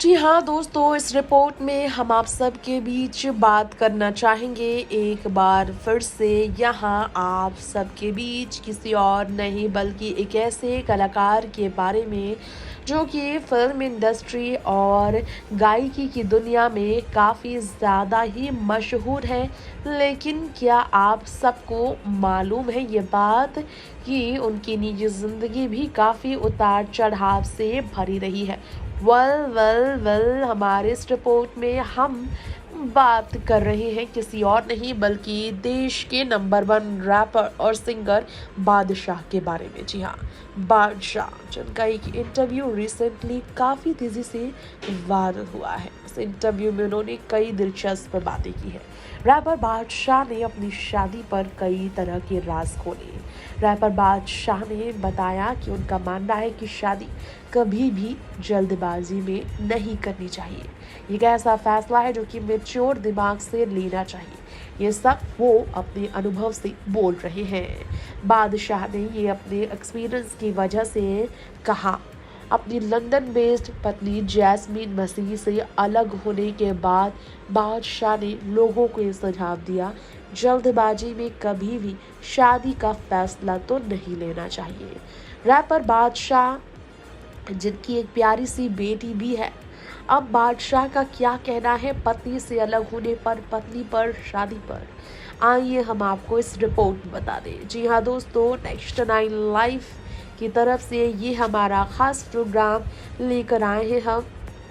जी हाँ दोस्तों, इस रिपोर्ट में हम आप सबके बीच बात करना चाहेंगे एक बार फिर से। यहाँ आप सबके बीच किसी और नहीं बल्कि एक ऐसे कलाकार के बारे में जो कि फिल्म इंडस्ट्री और गायकी की दुनिया में काफ़ी ज़्यादा ही मशहूर है। लेकिन क्या आप सबको मालूम है ये बात कि उनकी निजी ज़िंदगी भी काफ़ी उतार चढ़ाव से भरी रही है। वेल हमारे इस रिपोर्ट में हम बात कर रहे हैं किसी और नहीं बल्कि देश के नंबर 1 रैपर और सिंगर बादशाह के बारे में। जी हाँ, बादशाह जिनका एक इंटरव्यू रिसेंटली काफ़ी तेज़ी से वायरल हुआ है। इस इंटरव्यू में उन्होंने कई दिलचस्प बातें की है। रैपर बादशाह ने अपनी शादी पर कई तरह के राज खोले। रैपर बादशाह ने बताया कि उनका मानना है कि शादी कभी भी जल्दबाजी में नहीं करनी चाहिए। ये एक ऐसा फैसला है जो कि मैच्योर दिमाग से लेना चाहिए। ये सब वो अपने अनुभव से बोल रहे हैं। बादशाह ने ये अपने एक्सपीरियंस की वजह से कहा। अपनी लंदन बेस्ड पत्नी जैस्मीन मसीह से अलग होने के बाद बादशाह ने लोगों को ये सुझाव दिया, जल्दबाजी में कभी भी शादी का फैसला तो नहीं लेना चाहिए। रैपर बादशाह जिनकी एक प्यारी सी बेटी भी है। अब बादशाह का क्या कहना है पति से अलग होने पर, पत्नी पर, शादी पर, आइए हम आपको इस रिपोर्ट में बता दें। जी हाँ दोस्तों, नेक्स्ट 9 लाइफ की तरफ से ये हमारा खास प्रोग्राम लेकर आए हैं हम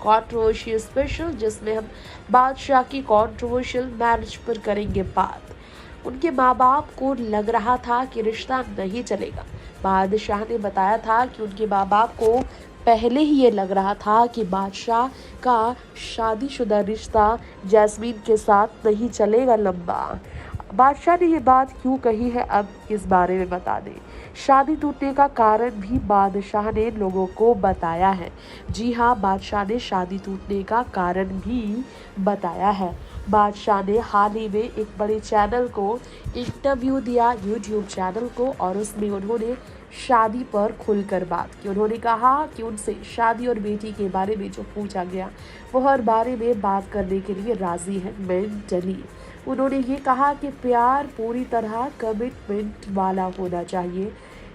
कंट्रोवर्शियल स्पेशल, जिसमें हम बादशाह की कंट्रोवर्शियल मैरिज पर करेंगे बात। उनके माँ बाप को लग रहा था कि रिश्ता नहीं चलेगा। बादशाह ने बताया था कि उनके माँ बाप को पहले ही ये लग रहा था कि बादशाह का शादीशुदा रिश्ता जैस्मीन के साथ नहीं चलेगा लंबा। बादशाह ने ये बात क्यों कही है, अब इस बारे में बता दें। शादी टूटने का कारण भी बादशाह ने लोगों को बताया है। जी हाँ, बादशाह ने शादी टूटने का कारण भी बताया है। बादशाह ने हाल ही में एक बड़े चैनल को इंटरव्यू दिया, यूट्यूब चैनल को, और उसमें उन्होंने शादी पर खुलकर बात की। उन्होंने कहा कि उनसे शादी और बेटी के बारे में जो पूछा गया वो हर बारे में बात करने के लिए राजी है मेंटली। उन्होंने ये कहा कि प्यार पूरी तरह कमिटमेंट वाला होना चाहिए।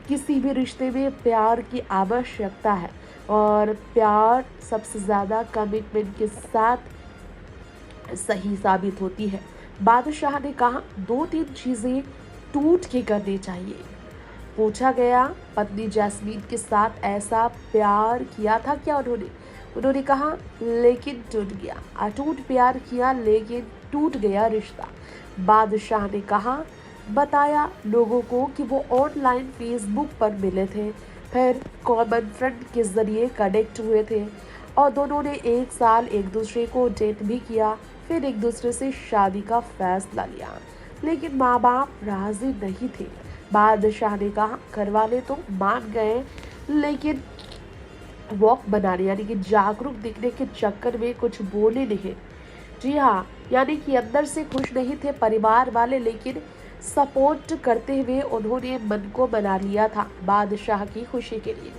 किसी भी रिश्ते में प्यार की आवश्यकता है और प्यार सबसे ज़्यादा कमिटमेंट के साथ सही साबित होती है। बादशाह ने कहा 2-3 चीज़ें टूट के करनी चाहिए। पूछा गया पत्नी जैस्मीन के साथ ऐसा प्यार किया था क्या उन्होंने कहा लेकिन टूट गया। अटूट प्यार किया लेकिन टूट गया रिश्ता। बादशाह ने कहा, बताया लोगों को कि वो ऑनलाइन फेसबुक पर मिले थे, फिर कॉमन फ्रेंड के जरिए कनेक्ट हुए थे और दोनों ने 1 साल एक दूसरे को डेट भी किया, फिर एक दूसरे से शादी का फैसला लिया, लेकिन माँ बाप राजी नहीं थे। बादशाह ने कहा घर वाले तो मान गए लेकिन वॉक बनाने यानी कि जागरूक दिखने के चक्कर में कुछ बोले नहीं। जी हाँ, यानी कि अंदर से खुश नहीं थे परिवार वाले, लेकिन सपोर्ट करते हुए उन्होंने मन को बना लिया था बादशाह की खुशी के लिए।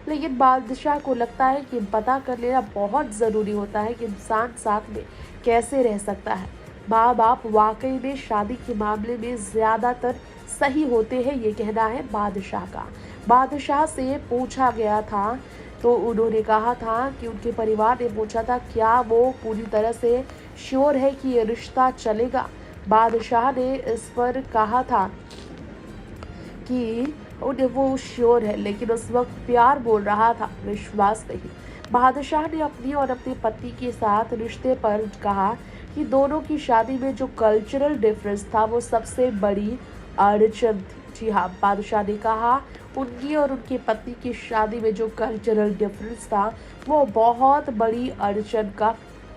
लेकिन बादशाह को लगता है कि पता कर लेना बहुत ज़रूरी होता है कि इंसान साथ में कैसे रह सकता है। माँ बाप वाकई में शादी के मामले में ज़्यादातर सही होते हैं, ये कहना है बादशाह का। बादशाह से पूछा गया था तो उन्होंने कहा था कि उनके परिवार ने पूछा था क्या वो पूरी तरह से श्योर है कि ये रिश्ता चलेगा। बादशाह ने इस पर कहा था कि उन्हें वो श्योर है, लेकिन उस वक्त प्यार बोल रहा था, विश्वास नहीं। बादशाह ने अपनी और अपने पति के साथ रिश्ते पर कहा कि दोनों की शादी में जो कल्चरल डिफरेंस था वो सबसे बड़ी अड़चन थी। जी हाँ, बादशाह ने कहा उनकी और उनके पति की शादी में जो कल्चरल डिफरेंस था वो बहुत बड़ी अड़चन का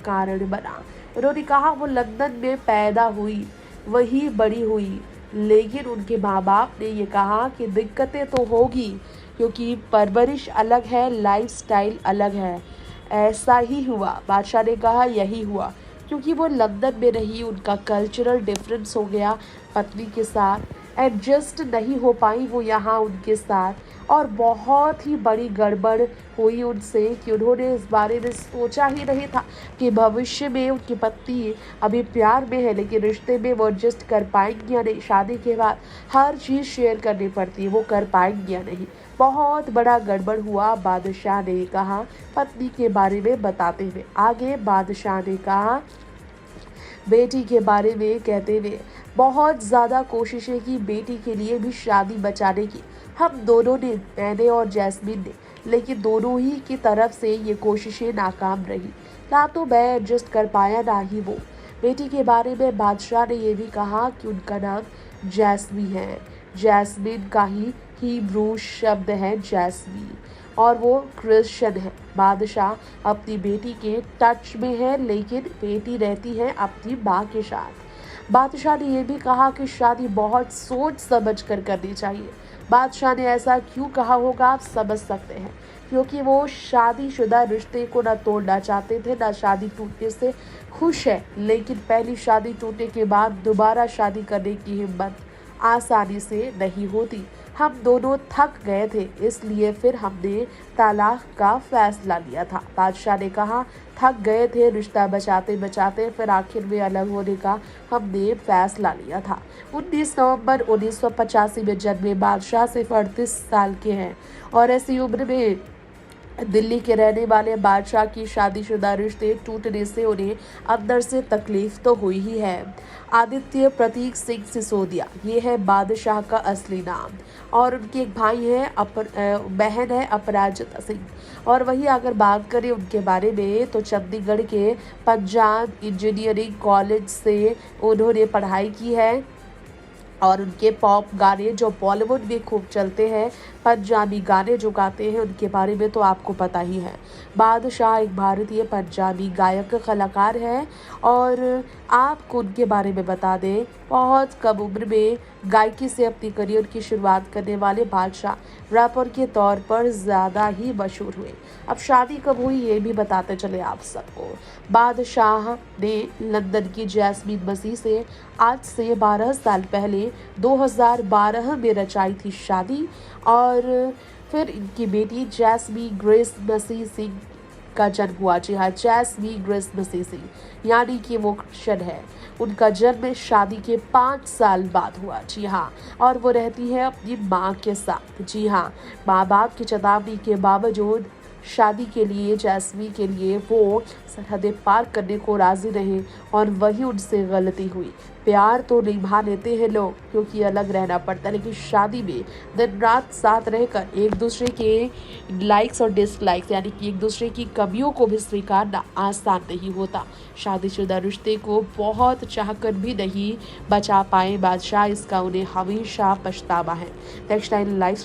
कारण बना। उन्होंने कहा वो लंदन में पैदा हुई, वही बड़ी हुई, लेकिन उनके माँ बाप ने ये कहा कि दिक्कतें तो होगी क्योंकि परवरिश अलग है, लाइफस्टाइल अलग है। ऐसा ही हुआ, बादशाह ने कहा यही हुआ क्योंकि वो लंदन में रही, उनका कल्चरल डिफरेंस हो गया पत्नी के साथ। एडजस्ट नहीं हो पाई वो यहाँ उनके साथ और बहुत ही बड़ी गड़बड़ हुई उनसे कि उन्होंने इस बारे में सोचा ही नहीं था कि भविष्य में उनकी पत्नी अभी प्यार में है लेकिन रिश्ते में वो एडजस्ट कर पाएंगी या नहीं। शादी के बाद हर चीज़ शेयर करनी पड़ती है, वो कर पाएंगी या नहीं। बहुत बड़ा गड़बड़ हुआ, बादशाह ने कहा पत्नी के बारे में बताते हुए। आगे बादशाह ने कहा बेटी के बारे में कहते हुए बहुत ज़्यादा कोशिशें की बेटी के लिए भी शादी बचाने की हम दोनों ने, मैंने और जैस्मीन ने, लेकिन दोनों ही की तरफ से ये कोशिशें नाकाम रही। ना तो मैं एडजस्ट कर पाया ना ही वो। बेटी के बारे में बादशाह ने यह भी कहा कि उनका नाम जैस्मी है। जैस्मिन का ही हिब्रू शब्द है जैस्मी और वो क्रिश्चियन है। बादशाह अपनी बेटी के टच में है लेकिन बेटी रहती है अपनी माँ के साथ। बादशाह ने यह भी कहा कि शादी बहुत सोच समझ कर करनी चाहिए। बादशाह ने ऐसा क्यों कहा होगा आप समझ सकते हैं, क्योंकि वो शादीशुदा रिश्ते को न तोड़ना चाहते थे न शादी टूटने से खुश है, लेकिन पहली शादी टूटने के बाद दोबारा शादी करने की हिम्मत आसानी से नहीं होती। हम दोनों थक गए थे, इसलिए फिर हमने तलाक का फैसला लिया था। बादशाह ने कहा थक गए थे रिश्ता बचाते बचाते, फिर आखिर में अलग होने का हमने फैसला लिया था। 19 नवंबर 1985 में जन्मे बादशाह सिर्फ 38 साल के हैं और ऐसी उम्र में दिल्ली के रहने वाले बादशाह की शादीशुदा रिश्ते टूटने से उन्हें अंदर से तकलीफ तो हुई ही है। आदित्य प्रतीक सिंह सिसोदिया ये है बादशाह का असली नाम और उनके एक भाई हैं, बहन है अपराजिता सिंह। और वही अगर बात करें उनके बारे में तो चंडीगढ़ के पंजाब इंजीनियरिंग कॉलेज से उन्होंने पढ़ाई की है और उनके पॉप गाने जो बॉलीवुड में खूब चलते हैं, पंजाबी गाने जो गाते हैं, उनके बारे में तो आपको पता ही है। बादशाह एक भारतीय पंजाबी गायक कलाकार है और आपको उनके बारे में बता दें बहुत कम उम्र में गायकी से अपनी करियर की शुरुआत करने वाले बादशाह रैपर के तौर पर ज़्यादा ही मशहूर हुए। अब शादी कब हुई ये भी बताते चले आप सबको। बादशाह ने लंदन की जैस्मीन मसीह से आज से 12 साल पहले 2012 में रचाई थी शादी और फिर इनकी बेटी जैस्मी ग्रेस मसीह सिंह का जन्म हुआ। जी हाँ, जैस्मी ग्रेस मसीह सिंह यानी कि वो क्रिश्चियन है। उनका जन्म शादी के 5 साल बाद हुआ। जी हाँ, और वो रहती है अपनी माँ के साथ। जी हाँ, माँ बाप की चेतावनी के बावजूद शादी के लिए जैस्मी के लिए वो सरहदें पार करने को राजी रहे और वही उनसे गलती हुई। प्यार तो निभा लेते हैं लोग क्योंकि अलग रहना पड़ता है, लेकिन शादी में दिन रात साथ रहकर एक दूसरे के लाइक्स और डिसलाइक्स यानी कि एक दूसरे की कमियों को भी स्वीकारना आसान नहीं होता। शादीशुदा रिश्ते को बहुत चाहकर भी नहीं बचा पाए बादशाह, इसका उन्हें हमेशा पछतावा है। Next time live